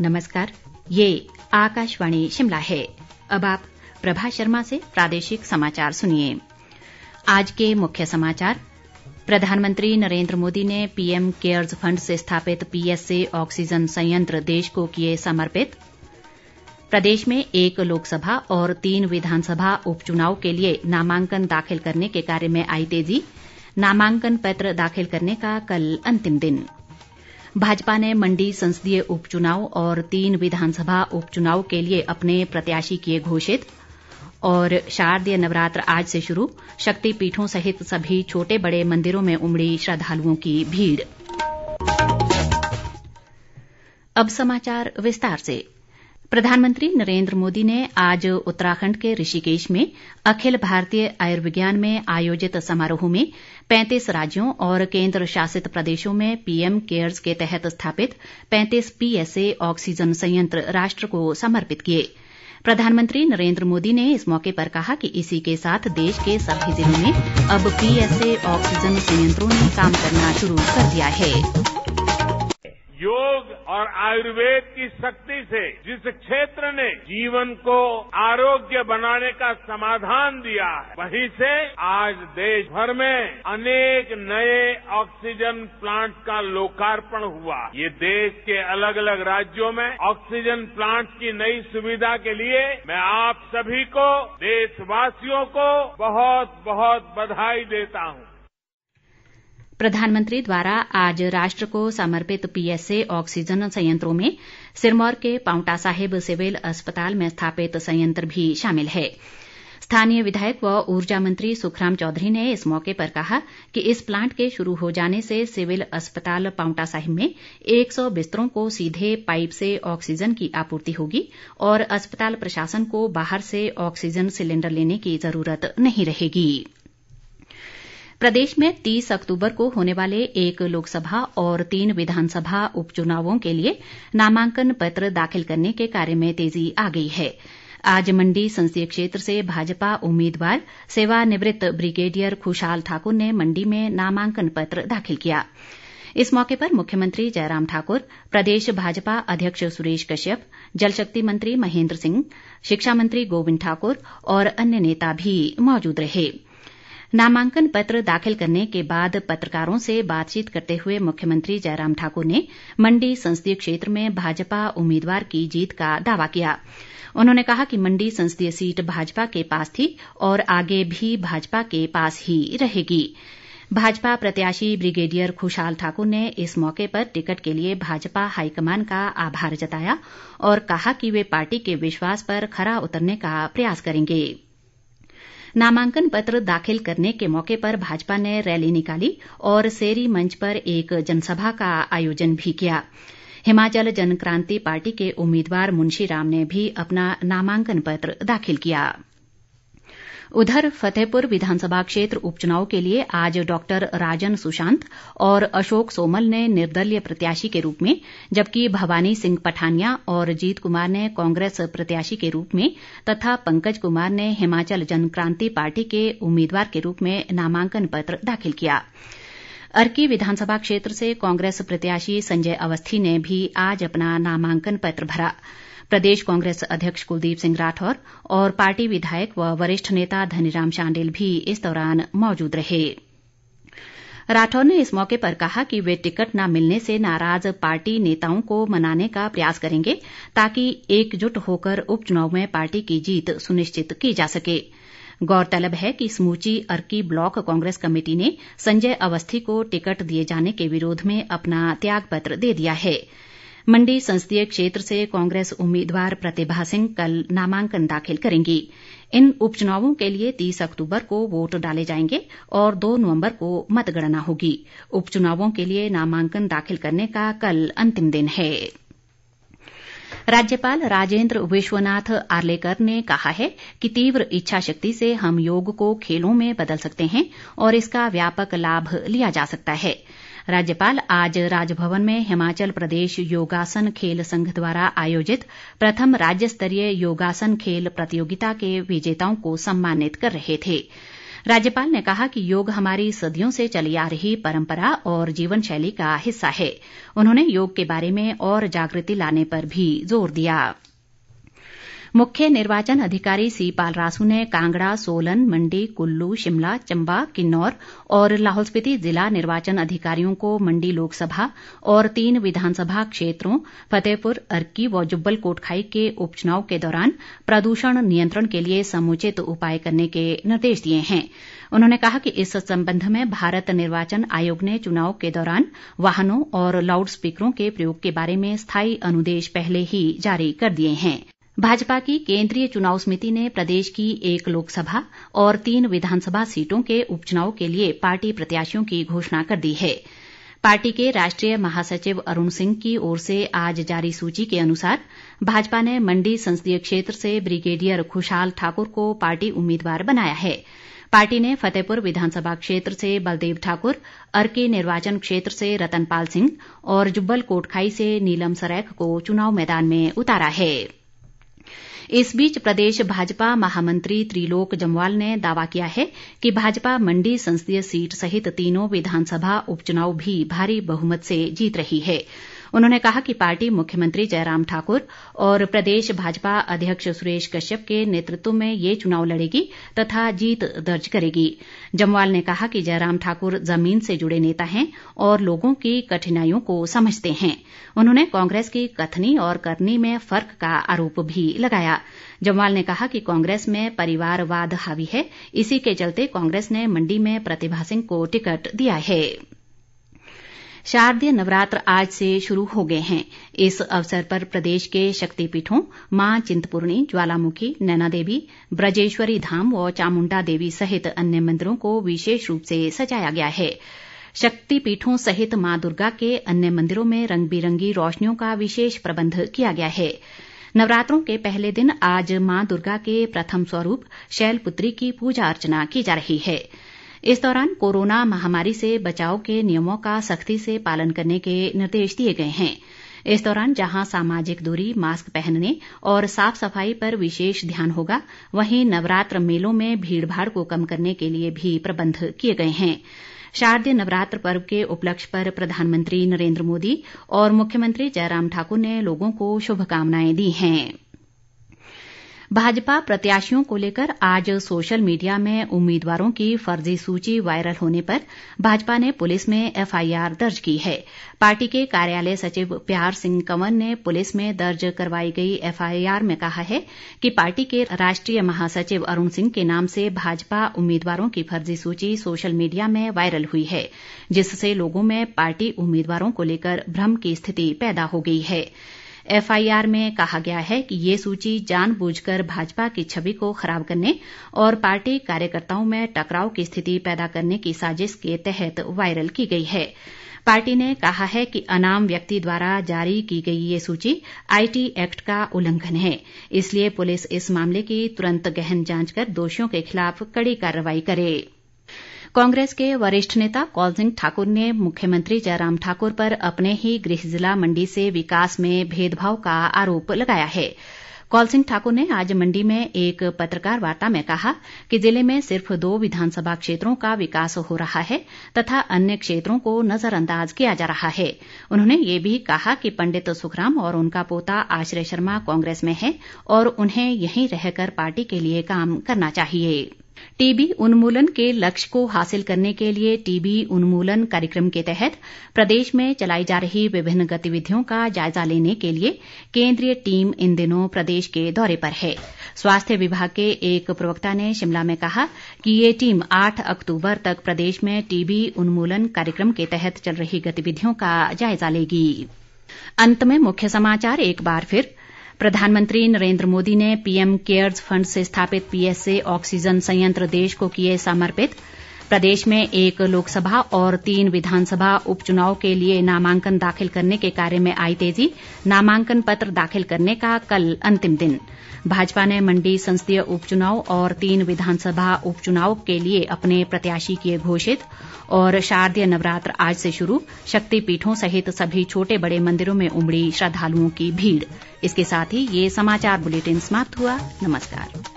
नमस्कार, ये आकाशवाणी शिमला है। अब आप प्रभा शर्मा से प्रादेशिक समाचार सुनिए। आज के मुख्य समाचार। प्रधानमंत्री नरेंद्र मोदी ने पीएम केयर्स फंड से स्थापित पीएसए ऑक्सीजन संयंत्र देश को किए समर्पित। प्रदेश में 1 लोकसभा और 3 विधानसभा उपचुनाव के लिए नामांकन दाखिल करने के कार्य में आई तेजी। नामांकन पत्र दाखिल करने का कल अंतिम दिन। भाजपा ने मंडी संसदीय उपचुनाव और 3 विधानसभा उपचुनाव के लिए अपने प्रत्याशी किए घोषित। और शारदीय नवरात्र आज से शुरू, शक्तिपीठों सहित सभी छोटे बड़े मंदिरों में उमड़ी श्रद्धालुओं की भीड़। अब समाचार विस्तार से। प्रधानमंत्री नरेंद्र मोदी ने आज उत्तराखंड के ऋषिकेश में अखिल भारतीय आयुर्विज्ञान में आयोजित समारोह में 35 राज्यों और केंद्र शासित प्रदेशों में पीएम केयर्स के तहत स्थापित 35 पीएसए ऑक्सीजन संयंत्र राष्ट्र को समर्पित किए। प्रधानमंत्री नरेंद्र मोदी ने इस मौके पर कहा कि इसी के साथ देश के सभी जिलों में अब पीएसए ऑक्सीजन संयंत्रों ने काम करना शुरू कर दिया है। योग और आयुर्वेद की शक्ति से जिस क्षेत्र ने जीवन को आरोग्य बनाने का समाधान दिया है, वहीं से आज देश भर में अनेक नए ऑक्सीजन प्लांट का लोकार्पण हुआ। ये देश के अलग अलग राज्यों में ऑक्सीजन प्लांट की नई सुविधा के लिए मैं आप सभी को, देशवासियों को बहुत बहुत बधाई देता हूं। प्रधानमंत्री द्वारा आज राष्ट्र को समर्पित पीएसए ऑक्सीजन संयंत्रों में सिरमौर के पांवटा साहिब सिविल अस्पताल में स्थापित संयंत्र भी शामिल है। स्थानीय विधायक व ऊर्जा मंत्री सुखराम चौधरी ने इस मौके पर कहा कि इस प्लांट के शुरू हो जाने से सिविल अस्पताल पांवटा साहिब में 100 बिस्तरों को सीधे पाइप से ऑक्सीजन की आपूर्ति होगी और अस्पताल प्रशासन को बाहर से ऑक्सीजन सिलेंडर लेने की जरूरत नहीं रहेगी। प्रदेश में 30 अक्तूबर को होने वाले 1 लोकसभा और 3 विधानसभा उपचुनावों के लिए नामांकन पत्र दाखिल करने के कार्य में तेजी आ गई है। आज मंडी संसदीय क्षेत्र से भाजपा उम्मीदवार सेवानिवृत्त ब्रिगेडियर खुशहाल ठाकुर ने मंडी में नामांकन पत्र दाखिल किया। इस मौके पर मुख्यमंत्री जयराम ठाकुर, प्रदेश भाजपा अध्यक्ष सुरेश कश्यप, जलशक्ति मंत्री महेंद्र सिंह, शिक्षा मंत्री गोविंद ठाकुर और अन्य नेता भी मौजूद रहे। नामांकन पत्र दाखिल करने के बाद पत्रकारों से बातचीत करते हुए मुख्यमंत्री जयराम ठाकुर ने मंडी संसदीय क्षेत्र में भाजपा उम्मीदवार की जीत का दावा किया। उन्होंने कहा कि मंडी संसदीय सीट भाजपा के पास थी और आगे भी भाजपा के पास ही रहेगी। भाजपा प्रत्याशी ब्रिगेडियर खुशहाल ठाकुर ने इस मौके पर टिकट के लिए भाजपा हाईकमान का आभार जताया और कहा कि वे पार्टी के विश्वास पर खरा उतरने का प्रयास करेंगे। नामांकन पत्र दाखिल करने के मौके पर भाजपा ने रैली निकाली और सेरी मंच पर एक जनसभा का आयोजन भी किया। हिमाचल जनक्रांति पार्टी के उम्मीदवार मुंशी राम ने भी अपना नामांकन पत्र दाखिल किया। उधर फतेहपुर विधानसभा क्षेत्र उपचुनाव के लिए आज डॉक्टर राजन सुशांत और अशोक सोमल ने निर्दलीय प्रत्याशी के रूप में, जबकि भवानी सिंह पठानिया और जीत कुमार ने कांग्रेस प्रत्याशी के रूप में तथा पंकज कुमार ने हिमाचल जनक्रांति पार्टी के उम्मीदवार के रूप में नामांकन पत्र दाखिल किया। अर्की विधानसभा क्षेत्र से कांग्रेस प्रत्याशी संजय अवस्थी ने भी आज अपना नामांकन पत्र भरा। प्रदेश कांग्रेस अध्यक्ष कुलदीप सिंह राठौर और पार्टी विधायक व वरिष्ठ नेता धनीराम शांडिल भी इस दौरान मौजूद रहे। राठौर ने इस मौके पर कहा कि वे टिकट न मिलने से नाराज पार्टी नेताओं को मनाने का प्रयास करेंगे ताकि एकजुट होकर उपचुनाव में पार्टी की जीत सुनिश्चित की जा सके। गौरतलब है कि समूची अर्की ब्लॉक कांग्रेस कमेटी ने संजय अवस्थी को टिकट दिए जाने के विरोध में अपना त्यागपत्र दे दिया है। मंडी संसदीय क्षेत्र से कांग्रेस उम्मीदवार प्रतिभा सिंह कल नामांकन दाखिल करेंगी। इन उपचुनावों के लिए 30 अक्तूबर को वोट डाले जाएंगे और 2 नवंबर को मतगणना होगी। उपचुनावों के लिए नामांकन दाखिल करने का कल अंतिम दिन है। राज्यपाल राजेंद्र विश्वनाथ आर्लेकर ने कहा है कि तीव्र इच्छा शक्ति से हम योग को खेलों में बदल सकते हैं और इसका व्यापक लाभ लिया जा सकता है। राज्यपाल आज राजभवन में हिमाचल प्रदेश योगासन खेल संघ द्वारा आयोजित प्रथम राज्य स्तरीय योगासन खेल प्रतियोगिता के विजेताओं को सम्मानित कर रहे थे। राज्यपाल ने कहा कि योग हमारी सदियों से चली आ रही परंपरा और जीवन शैली का हिस्सा है। उन्होंने योग के बारे में और जागृति लाने पर भी जोर दिया। मुख्य निर्वाचन अधिकारी सी पालरासू ने कांगड़ा, सोलन, मंडी, कुल्लू, शिमला, चंबा, किन्नौर और लाहौल स्पीति जिला निर्वाचन अधिकारियों को मंडी लोकसभा और 3 विधानसभा क्षेत्रों फतेहपुर, अर्की व जुब्बल कोटखाई के उपचुनाव के दौरान प्रदूषण नियंत्रण के लिए समुचित उपाय करने के निर्देश दिए हैं। उन्होंने कहा कि इस संबंध में भारत निर्वाचन आयोग ने चुनाव के दौरान वाहनों और लाउड स्पीकरों के प्रयोग के बारे में स्थायी अनुदेश पहले ही जारी कर दिए हैं। भाजपा की केंद्रीय चुनाव समिति ने प्रदेश की 1 लोकसभा और 3 विधानसभा सीटों के उपचुनाव के लिए पार्टी प्रत्याशियों की घोषणा कर दी है। पार्टी के राष्ट्रीय महासचिव अरुण सिंह की ओर से आज जारी सूची के अनुसार भाजपा ने मंडी संसदीय क्षेत्र से ब्रिगेडियर खुशहाल ठाकुर को पार्टी उम्मीदवार बनाया है। पार्टी ने फतेहपुर विधानसभा क्षेत्र से बलदेव ठाकुर, अर्की निर्वाचन क्षेत्र से रतनपाल सिंह और जुब्बल कोटखाई से नीलम सरैख को चुनाव मैदान में उतारा है। इस बीच प्रदेश भाजपा महामंत्री त्रिलोक जम्वाल ने दावा किया है कि भाजपा मंडी संसदीय सीट सहित 3 विधानसभा उपचुनाव भी भारी बहुमत से जीत रही है। उन्होंने कहा कि पार्टी मुख्यमंत्री जयराम ठाकुर और प्रदेश भाजपा अध्यक्ष सुरेश कश्यप के नेतृत्व में ये चुनाव लड़ेगी तथा जीत दर्ज करेगी। जम्वाल ने कहा कि जयराम ठाकुर जमीन से जुड़े नेता हैं और लोगों की कठिनाइयों को समझते हैं। उन्होंने कांग्रेस की कथनी और करनी में फर्क का आरोप भी लगाया। जम्वाल ने कहा कि कांग्रेस में परिवारवाद हावी है, इसी के चलते कांग्रेस ने मंडी में प्रतिभा सिंह को टिकट दिया है। शारदीय नवरात्र आज से शुरू हो गए हैं। इस अवसर पर प्रदेश के शक्तिपीठों मां चिंतपूर्णी, ज्वालामुखी, नैना देवी, ब्रजेश्वरी धाम व चामुंडा देवी सहित अन्य मंदिरों को विशेष रूप से सजाया गया है। शक्तिपीठों सहित मां दुर्गा के अन्य मंदिरों में रंग बिरंगी रोशनियों का विशेष प्रबंध किया गया है। नवरात्रों के पहले दिन आज मां दुर्गा के प्रथम स्वरूप शैलपुत्री की पूजा अर्चना की जा रही है। इस दौरान कोरोना महामारी से बचाव के नियमों का सख्ती से पालन करने के निर्देश दिए गए हैं। इस दौरान जहां सामाजिक दूरी, मास्क पहनने और साफ सफाई पर विशेष ध्यान होगा, वहीं नवरात्र मेलों में भीड़भाड़ को कम करने के लिए भी प्रबंध किए गए हैं। शारदीय नवरात्र पर्व के उपलक्ष्य पर प्रधानमंत्री नरेंद्र मोदी और मुख्यमंत्री जयराम ठाकुर ने लोगों को शुभकामनाएं दी हैं। भाजपा प्रत्याशियों को लेकर आज सोशल मीडिया में उम्मीदवारों की फर्जी सूची वायरल होने पर भाजपा ने पुलिस में एफआईआर दर्ज की है। पार्टी के कार्यालय सचिव प्यार सिंह कंवर ने पुलिस में दर्ज करवाई गई एफआईआर में कहा है कि पार्टी के राष्ट्रीय महासचिव अरुण सिंह के नाम से भाजपा उम्मीदवारों की फर्जी सूची सोशल मीडिया में वायरल हुई है, जिससे लोगों में पार्टी उम्मीदवारों को लेकर भ्रम की स्थिति पैदा हो गई है। एफआईआर में कहा गया है कि ये सूची जानबूझकर भाजपा की छवि को खराब करने और पार्टी कार्यकर्ताओं में टकराव की स्थिति पैदा करने की साजिश के तहत वायरल की गई है। पार्टी ने कहा है कि अनाम व्यक्ति द्वारा जारी की गई ये सूची आईटी एक्ट का उल्लंघन है, इसलिए पुलिस इस मामले की तुरंत गहन जांच कर दोषियों के खिलाफ कड़ी कार्रवाई करे। कांग्रेस के वरिष्ठ नेता कौल सिंह ठाकुर ने मुख्यमंत्री जयराम ठाकुर पर अपने ही गृह जिला मंडी से विकास में भेदभाव का आरोप लगाया है। कौल सिंह ठाकुर ने आज मंडी में एक पत्रकार वार्ता में कहा कि जिले में सिर्फ 2 विधानसभा क्षेत्रों का विकास हो रहा है तथा अन्य क्षेत्रों को नजरअंदाज किया जा रहा है। उन्होंने ये भी कहा कि पंडित सुखराम और उनका पोता आश्रय शर्मा कांग्रेस में है और उन्हें यहीं रहकर पार्टी के लिए काम करना चाहिए। टीबी उन्मूलन के लक्ष्य को हासिल करने के लिए टीबी उन्मूलन कार्यक्रम के तहत प्रदेश में चलाई जा रही विभिन्न गतिविधियों का जायजा लेने के लिए केंद्रीय टीम इन दिनों प्रदेश के दौरे पर है। स्वास्थ्य विभाग के एक प्रवक्ता ने शिमला में कहा कि ये टीम 8 अक्टूबर तक प्रदेश में टीबी उन्मूलन कार्यक्रम के तहत चल रही गतिविधियों का जायजा लेगी। अंत में मुख्य समाचार एक बार फिर। प्रधानमंत्री नरेंद्र मोदी ने पीएम केयर्स फंड से स्थापित पीएसए ऑक्सीजन संयंत्र देश को किए समर्पित। प्रदेश में 1 लोकसभा और 3 विधानसभा उपचुनाव के लिए नामांकन दाखिल करने के कार्य में आई तेजी। नामांकन पत्र दाखिल करने का कल अंतिम दिन। भाजपा ने मंडी संसदीय उपचुनाव और 3 विधानसभा उपचुनाव के लिए अपने प्रत्याशी किए घोषित। और शारदीय नवरात्र आज से शुरू, शक्तिपीठों सहित सभी छोटे बड़े मंदिरों में उमड़ी श्रद्धालुओं की भीड़। इसके साथ ही ये समाचार बुलेटिन समाप्त हुआ। नमस्कार।